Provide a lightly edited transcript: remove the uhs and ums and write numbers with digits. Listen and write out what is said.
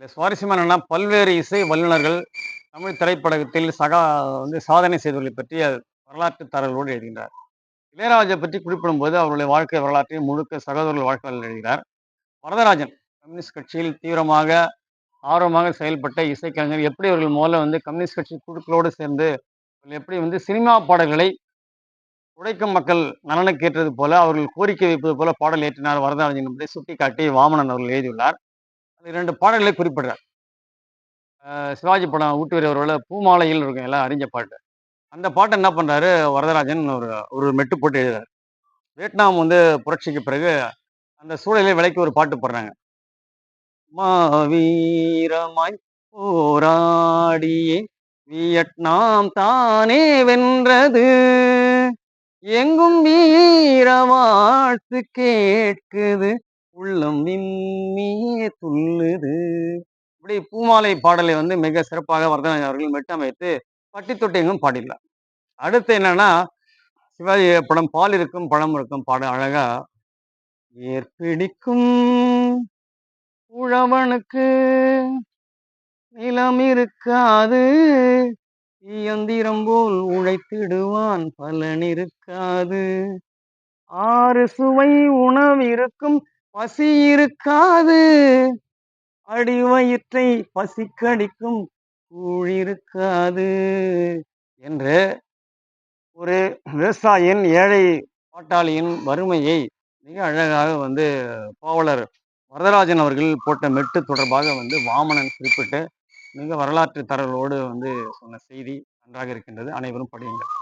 இதுல சுவாரஸ்யமா என்னன்னா, பல்வேறு இசை வல்லுனர்கள் தமிழ் திரைப்படத்தில் சாதனை செய்தவர்களைப் பற்றிய வரலாற்று தரவுகளோடு எழுதுகின்றார். இளையராஜா பற்றி குறிப்பிடும்போது, அவருடைய வாழ்க்கை வரலாற்றை முழுக்க சகோதரர்கள் வாழ்க்கை வரலாறு எழுதுகிறார். வரதராஜன் கம்யூனிஸ்ட் கட்சியில் தீவிரமாக, ஆர்வமாக செயல்பட்ட இசைக்கலைஞர். எப்படி அவர்கள் முதல்ல கம்யூனிஸ்ட் கட்சி குழுக்களோடு சேர்ந்து, எப்படி சினிமா பாடல்களை உழைக்கும் மக்கள் நலனுக்கு ஏற்றது போல, அவர்கள் கோரிக்கை வைப்பது போல பாடல் இயற்றினார் வரதராஜன் என்பதை சுட்டிக்காட்டி வாமனன் அவர்கள் எழுதியுள்ளார். அது 2 பாடல்களை குறிப்பிடுறார். சிவாஜி படம் ஊட்டுவிரை அவர்கள பூமாலையில் இருக்கும் எல்லாம் அறிஞ்ச பாட்டு. அந்த பாட்ட என்ன பண்றாரு வரதராஜன் ஒரு ஒரு மெட்டு போட்டு எழுதுறாரு. வியட்நாம் புரட்சிக்கு பிறகு அந்த சூழலை விளக்கி ஒரு பாட்டு பாடுறாங்க. மாவீரமாய் போராடியே வியட்நாம் தானே வென்றது, எங்கும் வீர வாழ்த்து கேட்குது, உள்ளம் விம்மியே துள்ளுது. இப்படி பூமாலை பாடலை மிக சிறப்பாக வரதராஜன் அவர்கள் மெட்டமைத்து பட்டி தொட்டி எங்கும் பாடியுள்ளார். அடுத்து என்னன்னா, சிவாஜி படம் பால் இருக்கும் பழம் இருக்கும் பாடம் அழகா, ஏற்பிடிக்கும் உழவனுக்கு நிலம் இருக்காது, இயந்திரம் போல் உழைத்திடுவான் பலன் இருக்காது, ஆறு சுவை உணவு இருக்கும் பசி இருக்காது, அடி வயிற்றை பசிக்கடிக்கும் கூழ் இருக்காது என்று ஒரு விவசாயியின், ஏழை பாட்டாளியின் வறுமையை மிக அழகாக பாவலர் வரதராஜன் அவர்கள் போட்ட மெட்டு தொடர்பாக வாமனன் குறிப்பிட்டு மிக வரலாற்று தரவுகளோடு சொன்ன செய்தி நன்றாக இருக்கின்றது. அனைவரும் படியுங்கள்.